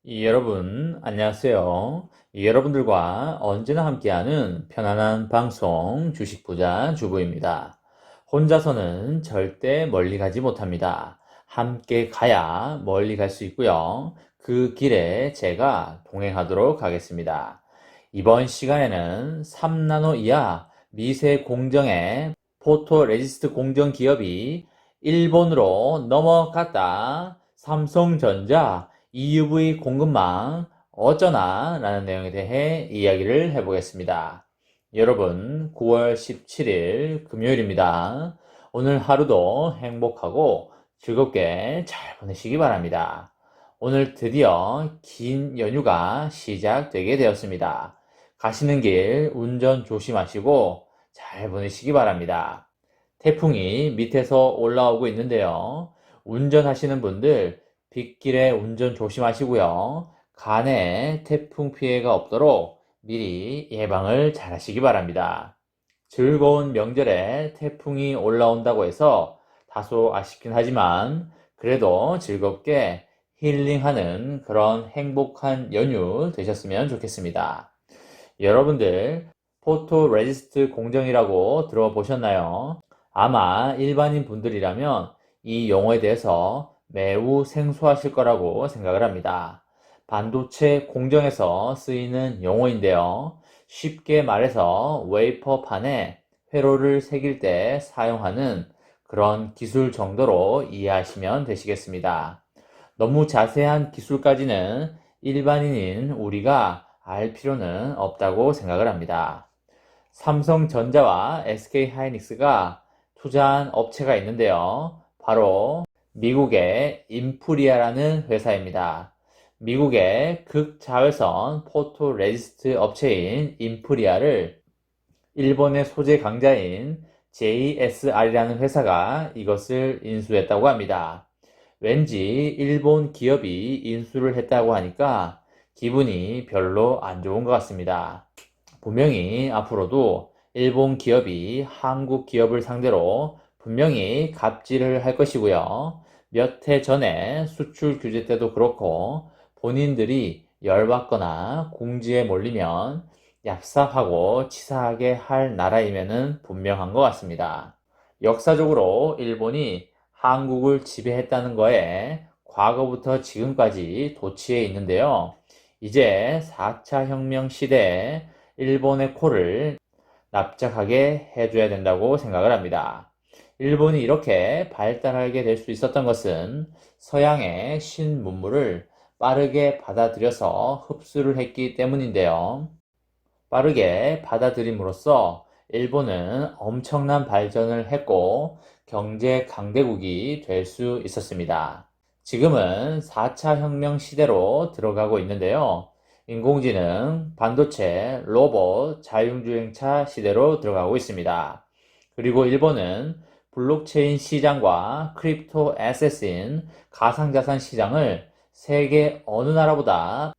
여러분, 안녕하세요. 여러분들과 언제나 함께하는 편안한 방송 주식부자 주부입니다. 혼자서는 절대 멀리 가지 못합니다. 함께 가야 멀리 갈 수 있고요. 그 길에 제가 동행하도록 하겠습니다. 이번 시간에는 3나노 이하 미세 공정의 포토레지스트 공정 기업이 일본으로 넘어갔다. 삼성전자 EUV 공급망 어쩌나 라는 내용에 대해 이야기를 해보겠습니다. 여러분, 9월 17일 금요일입니다. 오늘 하루도 행복하고 즐겁게 잘 보내시기 바랍니다. 오늘 드디어 긴 연휴가 시작되게 되었습니다. 가시는 길 운전 조심하시고 잘 보내시기 바랍니다. 태풍이 밑에서 올라오고 있는데요. 운전하시는 분들 빗길에 운전 조심하시고요. 간에 태풍 피해가 없도록 미리 예방을 잘 하시기 바랍니다. 즐거운 명절에 태풍이 올라온다고 해서 다소 아쉽긴 하지만 그래도 즐겁게 힐링하는 그런 행복한 연휴 되셨으면 좋겠습니다. 여러분들 포토레지스트 공정이라고 들어보셨나요? 아마 일반인 분들이라면 이 용어에 대해서 매우 생소하실 거라고 생각을 합니다. 반도체 공정에서 쓰이는 용어인데요. 쉽게 말해서 웨이퍼판에 회로를 새길 때 사용하는 그런 기술 정도로 이해하시면 되시겠습니다. 너무 자세한 기술까지는 일반인인 우리가 알 필요는 없다고 생각을 합니다. 삼성전자와 SK하이닉스가 투자한 업체가 있는데요. 바로 미국의 인프리아라는 회사입니다. 미국의 극자외선 포토레지스트 업체인 인프리아를 일본의 소재 강자인 JSR이라는 회사가 이것을 인수했다고 합니다. 왠지 일본 기업이 인수를 했다고 하니까 기분이 별로 안 좋은 것 같습니다. 분명히 앞으로도 일본 기업이 한국 기업을 상대로 분명히 갑질을 할 것이고요. 몇 해 전에 수출 규제 때도 그렇고 본인들이 열받거나 궁지에 몰리면 얍삽하고 치사하게 할 나라임에는 분명한 것 같습니다. 역사적으로 일본이 한국을 지배했다는 거에 과거부터 지금까지 도취해 있는데요. 이제 4차 혁명 시대에 일본의 코를 납작하게 해줘야 된다고 생각을 합니다. 일본이 이렇게 발달하게 될 수 있었던 것은 서양의 신문물을 빠르게 받아들여서 흡수를 했기 때문인데요. 빠르게 받아들임으로써 일본은 엄청난 발전을 했고 경제 강대국이 될 수 있었습니다. 지금은 4차 혁명 시대로 들어가고 있는데요. 인공지능, 반도체, 로봇, 자율주행차 시대로 들어가고 있습니다. 그리고 일본은 블록체인 시장과 크립토 애셋인 가상자산 시장을 세계 어느 나라보다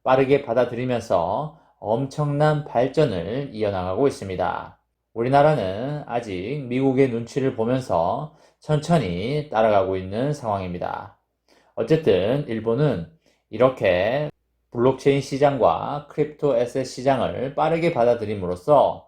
빠르게 받아들이면서 엄청난 발전을 이어나가고 있습니다. 우리나라는 아직 미국의 눈치를 보면서 천천히 따라가고 있는 상황입니다. 어쨌든 일본은 이렇게 블록체인 시장과 크립토 애셋 시장을 빠르게 받아들임으로써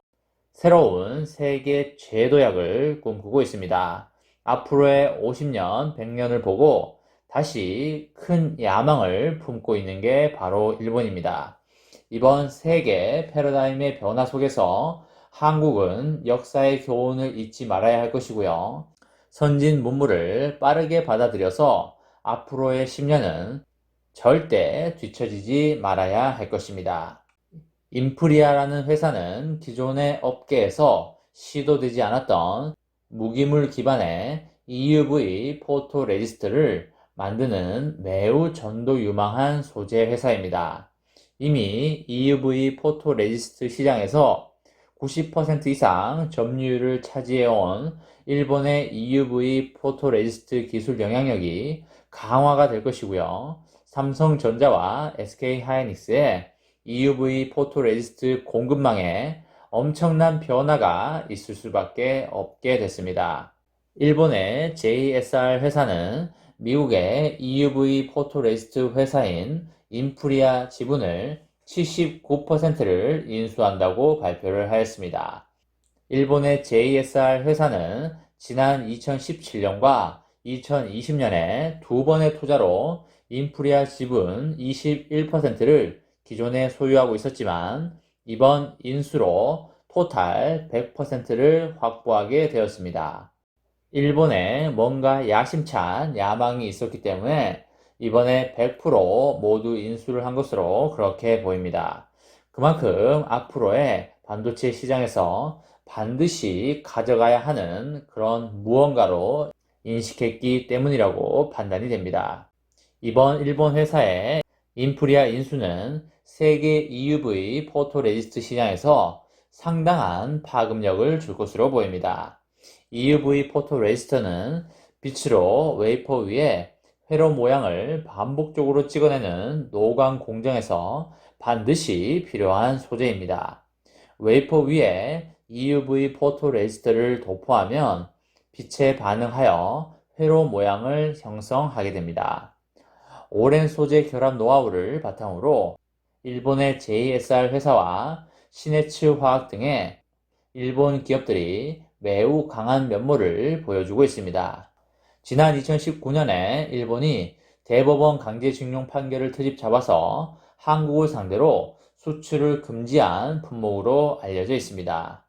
새로운 세계 제도약을 꿈꾸고 있습니다. 앞으로의 50년, 100년을 보고 다시 큰 야망을 품고 있는 게 바로 일본입니다. 이번 세계 패러다임의 변화 속에서 한국은 역사의 교훈을 잊지 말아야 할 것이고요. 선진 문물을 빠르게 받아들여서 앞으로의 10년은 절대 뒤처지지 말아야 할 것입니다. 인프리아라는 회사는 기존의 업계에서 시도되지 않았던 무기물 기반의 EUV 포토레지스트를 만드는 매우 전도 유망한 소재 회사입니다. 이미 EUV 포토레지스트 시장에서 90% 이상 점유율을 차지해온 일본의 EUV 포토레지스트 기술 영향력이 강화가 될 것이고요. 삼성전자와 SK하이닉스의 EUV 포토레지스트 공급망에 엄청난 변화가 있을 수밖에 없게 됐습니다. 일본의 JSR 회사는 미국의 EUV 포토레지스트 회사인 인프리아 지분을 79%를 인수한다고 발표를 하였습니다. 일본의 JSR 회사는 지난 2017년과 2020년에 두 번의 투자로 인프리아 지분 21%를 기존에 소유하고 있었지만 이번 인수로 토탈 100%를 확보하게 되었습니다. 일본에 뭔가 야심찬 야망이 있었기 때문에 이번에 100% 모두 인수를 한 것으로 그렇게 보입니다. 그만큼 앞으로의 반도체 시장에서 반드시 가져가야 하는 그런 무언가로 인식했기 때문이라고 판단이 됩니다. 이번 일본 회사의 인프리아 인수는 세계 EUV 포토레지스트 시장에서 상당한 파급력을 줄 것으로 보입니다. EUV 포토레지스트는 빛으로 웨이퍼 위에 회로 모양을 반복적으로 찍어내는 노광 공정에서 반드시 필요한 소재입니다. 웨이퍼 위에 EUV 포토레지스트를 도포하면 빛에 반응하여 회로 모양을 형성하게 됩니다. 오랜 소재 결합 노하우를 바탕으로 일본의 JSR 회사와 시네츠 화학 등의 일본 기업들이 매우 강한 면모를 보여주고 있습니다. 지난 2019년에 일본이 대법원 강제징용 판결을 트집 잡아서 한국을 상대로 수출을 금지한 품목으로 알려져 있습니다.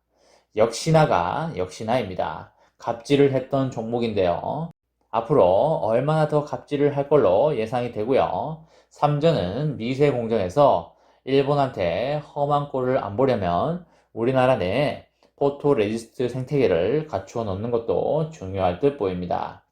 역시나가 역시나입니다. 갑질을 했던 종목인데요. 앞으로 얼마나 더 갑질을 할 걸로 예상이 되고요. 삼전은 미세 공정에서 일본한테 험한 꼴을 안 보려면 우리나라 내에 포토레지스트 생태계를 갖추어 놓는 것도 중요할 듯 보입니다.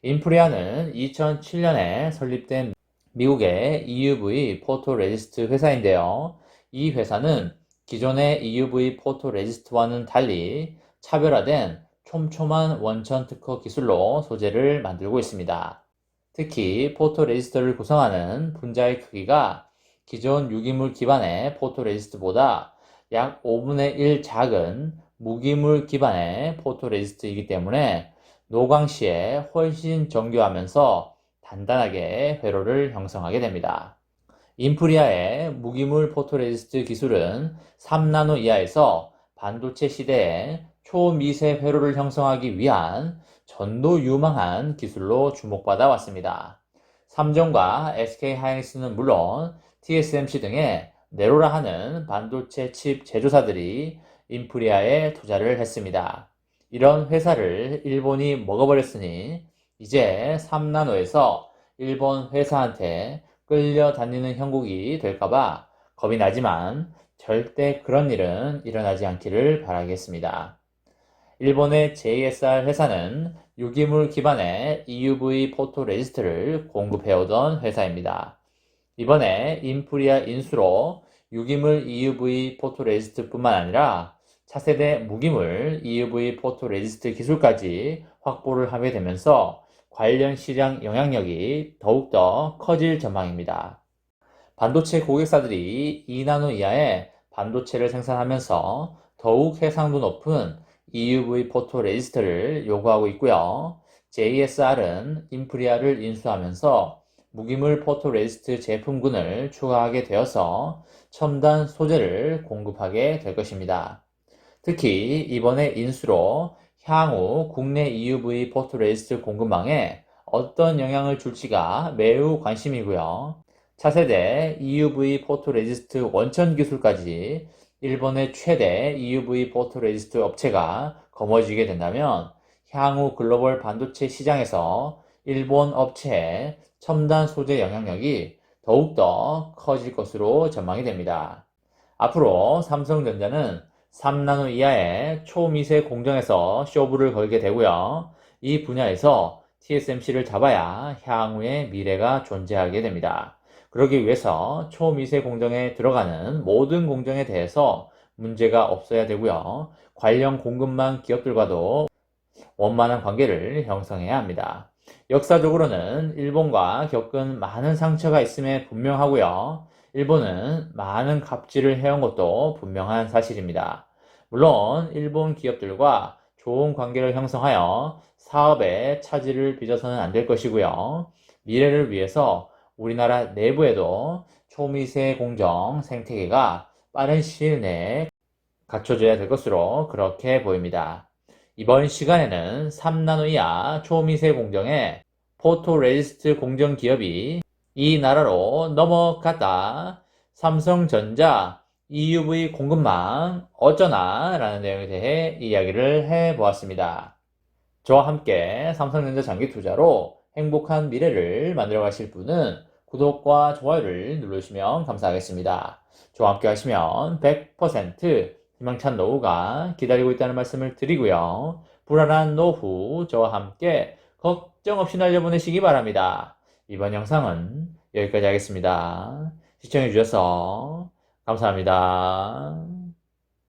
인프리아는 2007년에 설립된 미국의 EUV 포토레지스트 회사인데요. 이 회사는 기존의 EUV 포토레지스트와는 달리 차별화된 촘촘한 원천 특허 기술로 소재를 만들고 있습니다. 특히 포토레지스트를 구성하는 분자의 크기가 기존 유기물 기반의 포토레지스트보다 약 5분의 1 작은 무기물 기반의 포토레지스트이기 때문에 노광 시에 훨씬 정교하면서 단단하게 회로를 형성하게 됩니다. 인프리아의 무기물 포토레지스트 기술은 3나노 이하에서 반도체 시대에 초미세 회로를 형성하기 위한 전도유망한 기술로 주목받아 왔습니다. 삼성과 SK하이닉스는 물론 TSMC 등의 네로라 하는 반도체 칩 제조사들이 인프리아에 투자를 했습니다. 이런 회사를 일본이 먹어버렸으니 이제 3나노에서 일본 회사한테 끌려다니는 형국이 될까봐 겁이 나지만 절대 그런 일은 일어나지 않기를 바라겠습니다. 일본의 JSR 회사는 유기물 기반의 EUV 포토레지스트를 공급해오던 회사입니다. 이번에 인프리아 인수로 유기물 EUV 포토레지스트 뿐만 아니라 차세대 무기물 EUV 포토레지스트 기술까지 확보를 하게 되면서 관련 시장 영향력이 더욱더 커질 전망입니다. 반도체 고객사들이 2나노 이하의 반도체를 생산하면서 더욱 해상도 높은 EUV 포토레지스트를 요구하고 있고요. JSR은 인프리아를 인수하면서 무기물 포토레지스트 제품군을 추가하게 되어서 첨단 소재를 공급하게 될 것입니다. 특히 이번에 인수로 향후 국내 EUV 포토레지스트 공급망에 어떤 영향을 줄지가 매우 관심이고요. 차세대 EUV 포토레지스트 원천 기술까지 일본의 최대 EUV 포토레지스트 업체가 거머쥐게 된다면 향후 글로벌 반도체 시장에서 일본 업체의 첨단 소재 영향력이 더욱더 커질 것으로 전망이 됩니다. 앞으로 삼성전자는 3나노 이하의 초미세 공정에서 쇼부를 걸게 되고요. 이 분야에서 TSMC를 잡아야 향후의 미래가 존재하게 됩니다. 그러기 위해서 초미세 공정에 들어가는 모든 공정에 대해서 문제가 없어야 되고요. 관련 공급망 기업들과도 원만한 관계를 형성해야 합니다. 역사적으로는 일본과 겪은 많은 상처가 있음에 분명하고요. 일본은 많은 갑질을 해온 것도 분명한 사실입니다. 물론 일본 기업들과 좋은 관계를 형성하여 사업의 차질을 빚어서는 안 될 것이고요. 미래를 위해서 우리나라 내부에도 초미세 공정 생태계가 빠른 시일 내에 갖춰져야 될 것으로 그렇게 보입니다. 이번 시간에는 3나노 이하 초미세 공정의 포토레지스트 공정 기업이 이 나라로 넘어갔다. 삼성전자 EUV 공급망 어쩌나 라는 내용에 대해 이야기를 해보았습니다. 저와 함께 삼성전자 장기 투자로 행복한 미래를 만들어 가실 분은 구독과 좋아요를 누르시면 감사하겠습니다. 저와 함께 하시면 100% 희망찬 노후가 기다리고 있다는 말씀을 드리고요. 불안한 노후 저와 함께 걱정 없이 날려보내시기 바랍니다. 이번 영상은 여기까지 하겠습니다. 시청해주셔서 감사합니다.